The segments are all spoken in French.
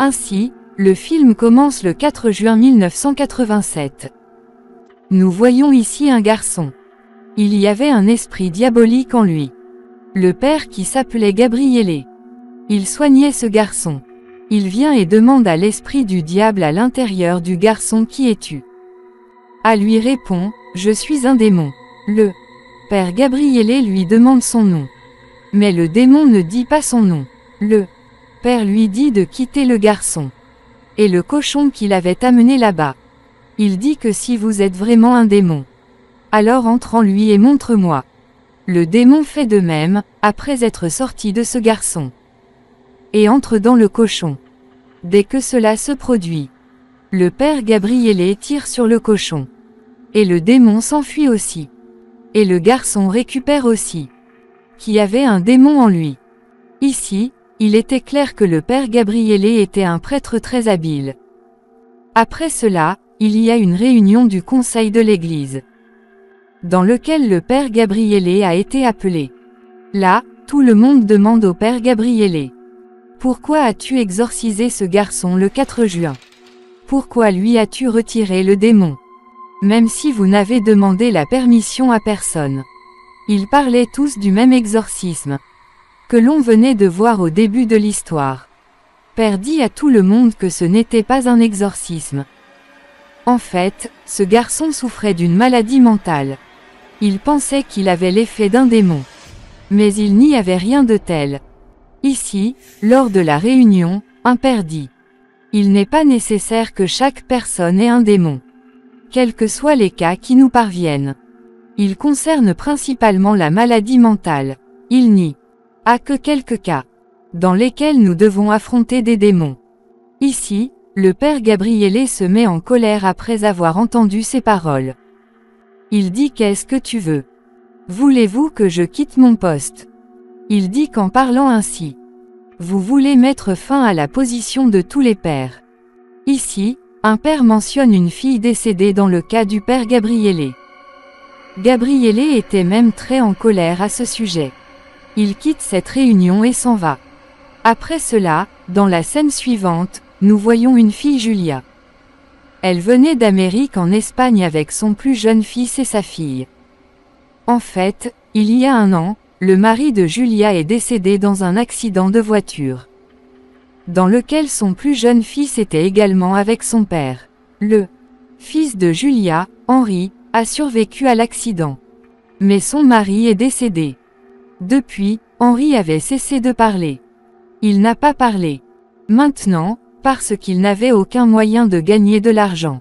Ainsi, le film commence le 4 juin 1987. Nous voyons ici un garçon. Il y avait un esprit diabolique en lui. Le père qui s'appelait Gabriele. Il soignait ce garçon. Il vient et demande à l'esprit du diable à l'intérieur du garçon: qui es-tu? A lui répond: je suis un démon. Le père Gabriele lui demande son nom. Mais le démon ne dit pas son nom. Le père lui dit de quitter le garçon. Et le cochon qu'il avait amené là-bas. Il dit que si vous êtes vraiment un démon, alors entre en lui et montre-moi. Le démon fait de même, après être sorti de ce garçon. Et entre dans le cochon. Dès que cela se produit, le père Gabriele tire sur le cochon. Et le démon s'enfuit aussi. Et le garçon récupère aussi. Qui avait un démon en lui. Ici, il était clair que le père Gabriele était un prêtre très habile. Après cela, il y a une réunion du conseil de l'église, dans lequel le père Gabriele a été appelé. Là, tout le monde demande au père Gabriele: pourquoi as-tu exorcisé ce garçon le 4 juin? Pourquoi lui as-tu retiré le démon? Même si vous n'avez demandé la permission à personne. Ils parlaient tous du même exorcisme que l'on venait de voir au début de l'histoire. Père dit à tout le monde que ce n'était pas un exorcisme. En fait, ce garçon souffrait d'une maladie mentale. Il pensait qu'il avait l'effet d'un démon. Mais il n'y avait rien de tel. Ici, lors de la réunion, un père dit: il n'est pas nécessaire que chaque personne ait un démon. Quels que soient les cas qui nous parviennent. Il concerne principalement la maladie mentale. Il n'y a que quelques cas dans lesquels nous devons affronter des démons. Ici, le père Gabriele se met en colère après avoir entendu ces paroles. Il dit: qu'est-ce que tu veux? Voulez-vous que je quitte mon poste? Il dit qu'en parlant ainsi, vous voulez mettre fin à la position de tous les pères. Ici, un père mentionne une fille décédée dans le cas du père Gabriele. Gabriele était même très en colère à ce sujet. Il quitte cette réunion et s'en va. Après cela, dans la scène suivante, nous voyons une fille, Julia. Elle venait d'Amérique en Espagne avec son plus jeune fils et sa fille. En fait, il y a un an, le mari de Julia est décédé dans un accident de voiture, dans lequel son plus jeune fils était également avec son père. Le fils de Julia, Henri, a survécu à l'accident. Mais son mari est décédé. Depuis, Henri avait cessé de parler. Il n'a pas parlé. Maintenant, parce qu'il n'avait aucun moyen de gagner de l'argent.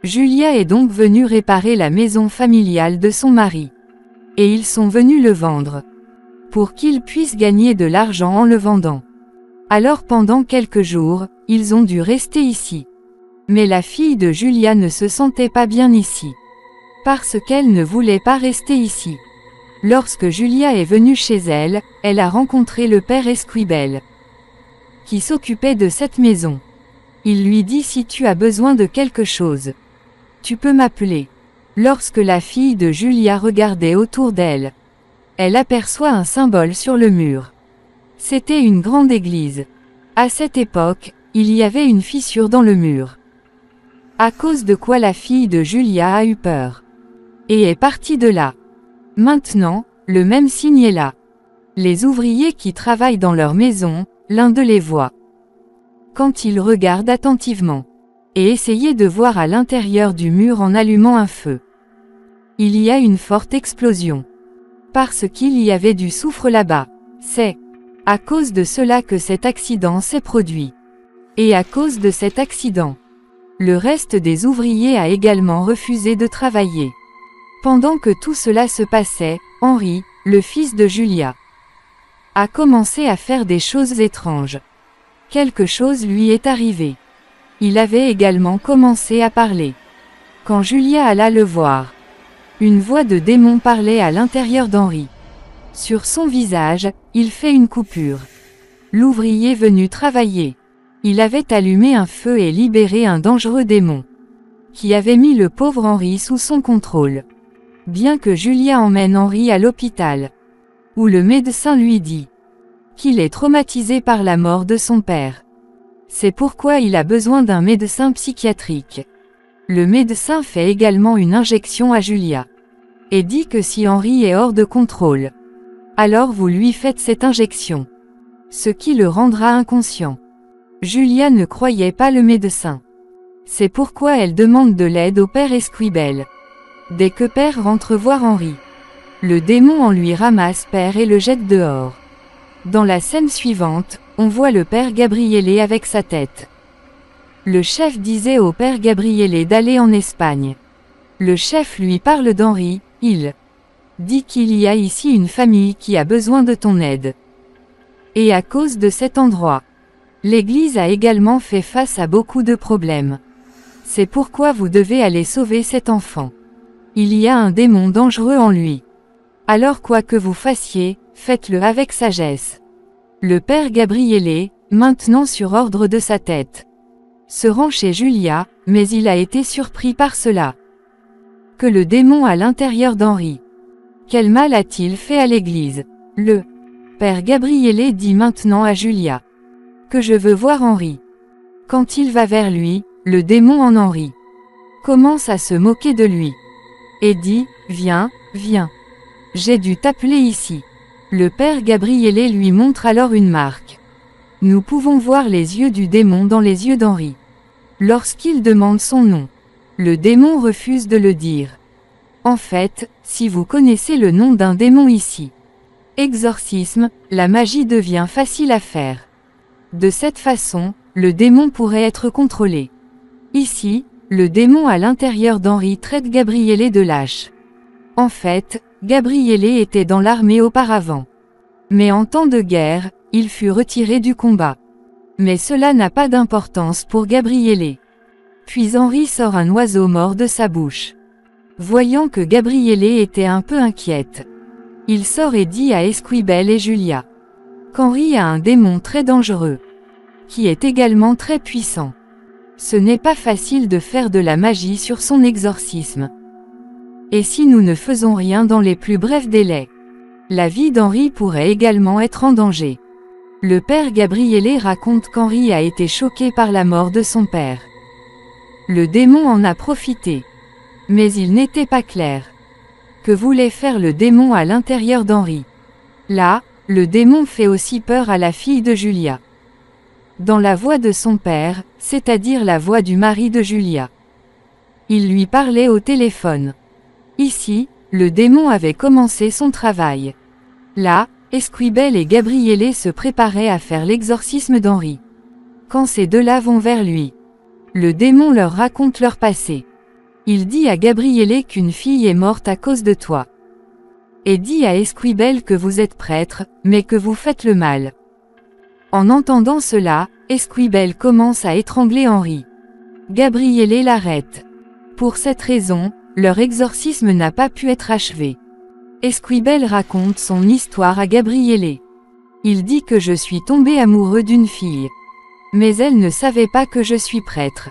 Julia est donc venue réparer la maison familiale de son mari. Et ils sont venus le vendre. Pour qu'il puisse gagner de l'argent en le vendant. Alors pendant quelques jours, ils ont dû rester ici. Mais la fille de Julia ne se sentait pas bien ici. Parce qu'elle ne voulait pas rester ici. Lorsque Julia est venue chez elle, elle a rencontré le père Esquibel, qui s'occupait de cette maison. Il lui dit: si tu as besoin de quelque chose, tu peux m'appeler. Lorsque la fille de Julia regardait autour d'elle, elle aperçoit un symbole sur le mur. C'était une grande église. À cette époque, il y avait une fissure dans le mur. À cause de quoi la fille de Julia a eu peur. Et est partie de là. Maintenant, le même signe est là. Les ouvriers qui travaillent dans leur maison, l'un d'eux les voit. Quand ils regardent attentivement. Et essayent de voir à l'intérieur du mur en allumant un feu. Il y a une forte explosion. Parce qu'il y avait du soufre là-bas. C'est à cause de cela que cet accident s'est produit. Et à cause de cet accident, le reste des ouvriers a également refusé de travailler. Pendant que tout cela se passait, Henri, le fils de Julia, a commencé à faire des choses étranges. Quelque chose lui est arrivé. Il avait également commencé à parler. Quand Julia alla le voir, une voix de démon parlait à l'intérieur d'Henri. Sur son visage, il fait une coupure. L'ouvrier venu travailler. Il avait allumé un feu et libéré un dangereux démon, qui avait mis le pauvre Henri sous son contrôle. Bien que Julia emmène Henri à l'hôpital, où le médecin lui dit qu'il est traumatisé par la mort de son père. C'est pourquoi il a besoin d'un médecin psychiatrique. Le médecin fait également une injection à Julia. Et dit que si Henri est hors de contrôle, alors vous lui faites cette injection. Ce qui le rendra inconscient. Julia ne croyait pas le médecin. C'est pourquoi elle demande de l'aide au père Esquibel. Dès que père rentre voir Henri, le démon en lui ramasse père et le jette dehors. Dans la scène suivante, on voit le père Gabriele avec sa tête. Le chef disait au père Gabriele d'aller en Espagne. Le chef lui parle d'Henri, il dit qu'il y a ici une famille qui a besoin de ton aide. Et à cause de cet endroit, l'Église a également fait face à beaucoup de problèmes. C'est pourquoi vous devez aller sauver cet enfant. Il y a un démon dangereux en lui. Alors quoi que vous fassiez, faites-le avec sagesse. Le père Gabriele, maintenant sur ordre de sa tête, se rend chez Julia, mais il a été surpris par cela. Que le démon à l'intérieur d'Henri. Quel mal a-t-il fait à l'Église? Le père Gabriele dit maintenant à Julia que je veux voir Henri. Quand il va vers lui, le démon en Henri commence à se moquer de lui et dit « Viens, viens. J'ai dû t'appeler ici. » Le père Gabriele lui montre alors une marque. Nous pouvons voir les yeux du démon dans les yeux d'Henri. Lorsqu'il demande son nom, le démon refuse de le dire. En fait, si vous connaissez le nom d'un démon ici, exorcisme, la magie devient facile à faire. De cette façon, le démon pourrait être contrôlé. Ici, le démon à l'intérieur d'Henri traite Gabriele de lâche. En fait, Gabriele était dans l'armée auparavant. Mais en temps de guerre, il fut retiré du combat. Mais cela n'a pas d'importance pour Gabriele. Puis Henri sort un oiseau mort de sa bouche. Voyant que Gabriele était un peu inquiète, il sort et dit à Esquibel et Julia qu'Henri a un démon très dangereux, qui est également très puissant. Ce n'est pas facile de faire de la magie sur son exorcisme. Et si nous ne faisons rien dans les plus brefs délais, la vie d'Henri pourrait également être en danger. Le père Gabriele raconte qu'Henri a été choqué par la mort de son père. Le démon en a profité. Mais il n'était pas clair. Que voulait faire le démon à l'intérieur d'Henri? Là, le démon fait aussi peur à la fille de Julia. Dans la voix de son père, c'est-à-dire la voix du mari de Julia. Il lui parlait au téléphone. Ici, le démon avait commencé son travail. Là, Esquibel et Gabriele se préparaient à faire l'exorcisme d'Henri. Quand ces deux-là vont vers lui, le démon leur raconte leur passé. Il dit à Gabriele qu'une fille est morte à cause de toi. Et dit à Esquibel que vous êtes prêtre, mais que vous faites le mal. En entendant cela, Esquibel commence à étrangler Henri. Gabriele l'arrête. Pour cette raison, leur exorcisme n'a pas pu être achevé. Esquibel raconte son histoire à Gabriele. Il dit que je suis tombé amoureux d'une fille. Mais elle ne savait pas que je suis prêtre.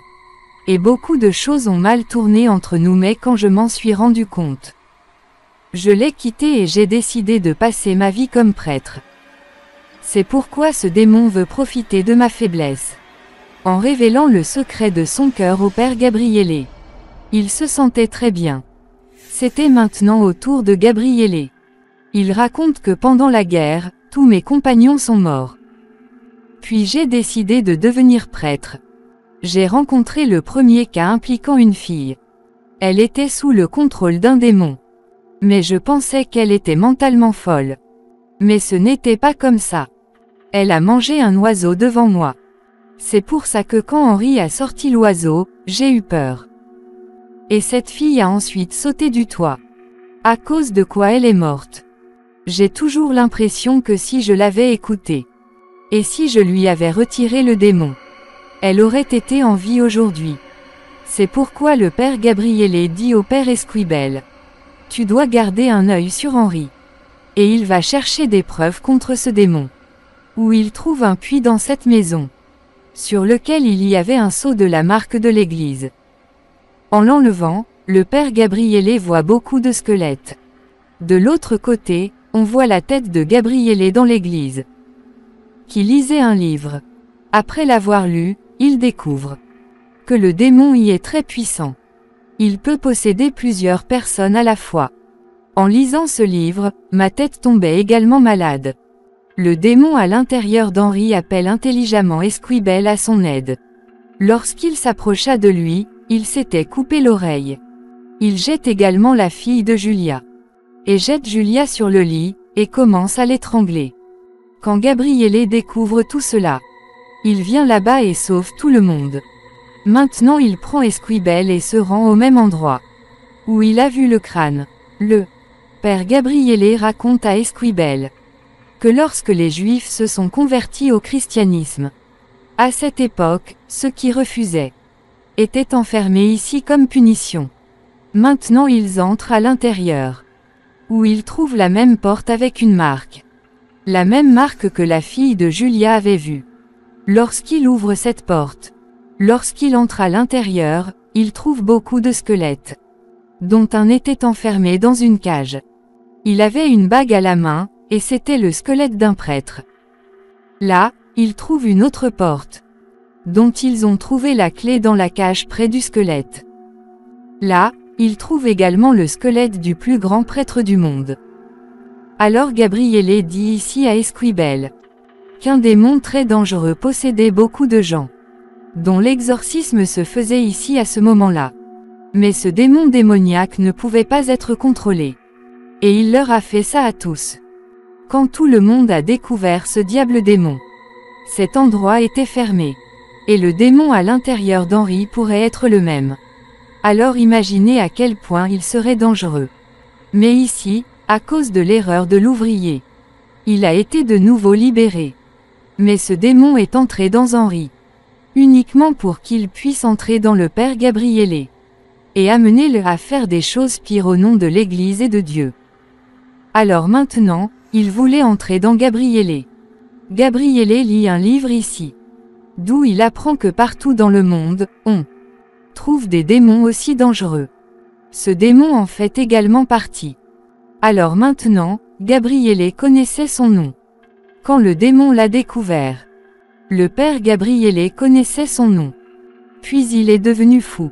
Et beaucoup de choses ont mal tourné entre nous, mais quand je m'en suis rendu compte, je l'ai quitté et j'ai décidé de passer ma vie comme prêtre. C'est pourquoi ce démon veut profiter de ma faiblesse. En révélant le secret de son cœur au père Gabriele. Il se sentait très bien. C'était maintenant au tour de Gabriele. Il raconte que pendant la guerre, tous mes compagnons sont morts. Puis j'ai décidé de devenir prêtre. J'ai rencontré le premier cas impliquant une fille. Elle était sous le contrôle d'un démon. Mais je pensais qu'elle était mentalement folle. Mais ce n'était pas comme ça. Elle a mangé un oiseau devant moi. C'est pour ça que quand Henri a sorti l'oiseau, j'ai eu peur. Et cette fille a ensuite sauté du toit. À cause de quoi elle est morte. J'ai toujours l'impression que si je l'avais écoutée, et si je lui avais retiré le démon, elle aurait été en vie aujourd'hui. C'est pourquoi le père Gabriele dit au père Esquibel: tu dois garder un œil sur Henri. Et il va chercher des preuves contre ce démon. Où il trouve un puits dans cette maison, sur lequel il y avait un sceau de la marque de l'église. En l'enlevant, le père Gabriele voit beaucoup de squelettes. De l'autre côté, on voit la tête de Gabriele dans l'église, qui lisait un livre. Après l'avoir lu, il découvre que le démon y est très puissant. Il peut posséder plusieurs personnes à la fois. En lisant ce livre, ma tête tombait également malade. Le démon à l'intérieur d'Henri appelle intelligemment Esquibel à son aide. Lorsqu'il s'approcha de lui, il s'était coupé l'oreille. Il jette également la fille de Julia. Et jette Julia sur le lit, et commence à l'étrangler. Quand Gabriele découvre tout cela, il vient là-bas et sauve tout le monde. Maintenant il prend Esquibel et se rend au même endroit où il a vu le crâne. Le père Gabriele raconte à Esquibel que lorsque les Juifs se sont convertis au christianisme, à cette époque, ceux qui refusaient étaient enfermés ici comme punition. Maintenant ils entrent à l'intérieur, où ils trouvent la même porte avec une marque. La même marque que la fille de Julia avait vue. Lorsqu'il ouvre cette porte, lorsqu'il entre à l'intérieur, il trouve beaucoup de squelettes, dont un était enfermé dans une cage. Il avait une bague à la main, et c'était le squelette d'un prêtre. Là, il trouve une autre porte, dont ils ont trouvé la clé dans la cage près du squelette. Là, il trouve également le squelette du plus grand prêtre du monde. Alors Gabriele dit ici à Esquibel qu'un démon très dangereux possédait beaucoup de gens, dont l'exorcisme se faisait ici à ce moment-là. Mais ce démon démoniaque ne pouvait pas être contrôlé. Et il leur a fait ça à tous. Quand tout le monde a découvert ce diable démon, cet endroit était fermé. Et le démon à l'intérieur d'Henri pourrait être le même. Alors imaginez à quel point il serait dangereux. Mais ici, à cause de l'erreur de l'ouvrier, il a été de nouveau libéré. Mais ce démon est entré dans Henri, uniquement pour qu'il puisse entrer dans le père Gabriele, et amener-le à faire des choses pires au nom de l'Église et de Dieu. Alors maintenant, il voulait entrer dans Gabriele. Gabriele lit un livre ici, d'où il apprend que partout dans le monde, on trouve des démons aussi dangereux. Ce démon en fait également partie. Alors maintenant, Gabriele connaissait son nom. Quand le démon l'a découvert, le père Gabriele connaissait son nom. Puis il est devenu fou.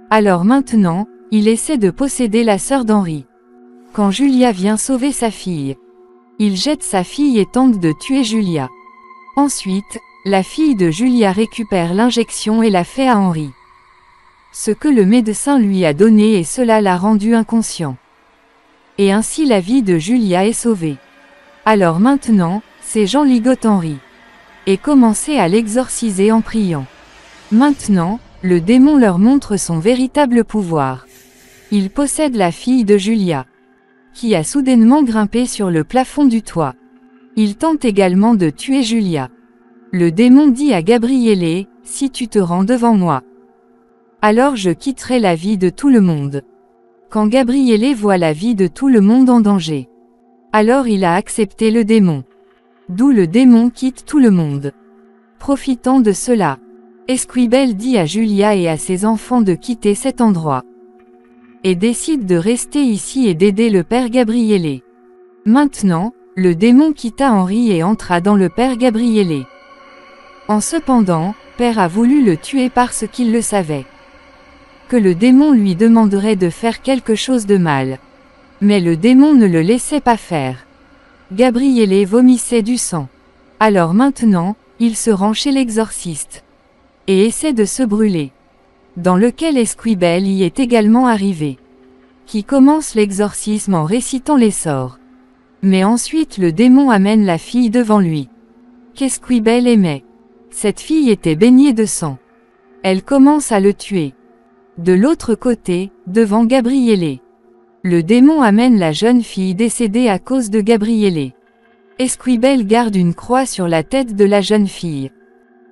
Alors maintenant, il essaie de posséder la sœur d'Henri. Quand Julia vient sauver sa fille, il jette sa fille et tente de tuer Julia. Ensuite, la fille de Julia récupère l'injection et la fait à Henri. Ce que le médecin lui a donné et cela l'a rendu inconscient. Et ainsi la vie de Julia est sauvée. Alors maintenant, ces gens ligotent Henri et commencent à l'exorciser en priant. Maintenant, le démon leur montre son véritable pouvoir. Il possède la fille de Julia, qui a soudainement grimpé sur le plafond du toit. Il tente également de tuer Julia. Le démon dit à Gabriele, « Si tu te rends devant moi, alors je quitterai la vie de tout le monde. » Quand Gabriele voit la vie de tout le monde en danger, alors il a accepté le démon. D'où le démon quitte tout le monde. Profitant de cela, Esquibel dit à Julia et à ses enfants de quitter cet endroit, et décide de rester ici et d'aider le père Gabriele. Maintenant, le démon quitta Henri et entra dans le père Gabriele. Cependant, père a voulu le tuer parce qu'il le savait, que le démon lui demanderait de faire quelque chose de mal. Mais le démon ne le laissait pas faire. Gabriele vomissait du sang. Alors maintenant, il se rend chez l'exorciste et essaie de se brûler, dans lequel Esquibel y est également arrivé, qui commence l'exorcisme en récitant les sorts. Mais ensuite le démon amène la fille devant lui, qu'Esquibel aimait. Cette fille était baignée de sang. Elle commence à le tuer. De l'autre côté, devant Gabriele, le démon amène la jeune fille décédée à cause de Gabriele. Esquibel garde une croix sur la tête de la jeune fille.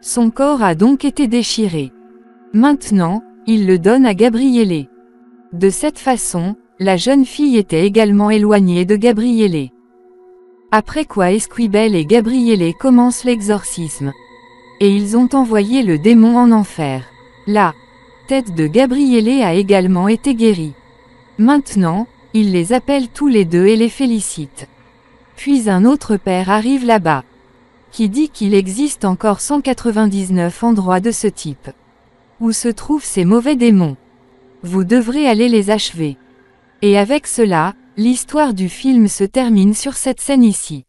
Son corps a donc été déchiré. Maintenant, il le donne à Gabriele. De cette façon, la jeune fille était également éloignée de Gabriele. Après quoi Esquibel et Gabriele commencent l'exorcisme. Et ils ont envoyé le démon en enfer. La tête de Gabriele a également été guérie. Maintenant, il les appelle tous les deux et les félicite. Puis un autre père arrive là-bas, qui dit qu'il existe encore 199 endroits de ce type. Où se trouvent ces mauvais démons? Vous devrez aller les achever. Et avec cela, l'histoire du film se termine sur cette scène ici.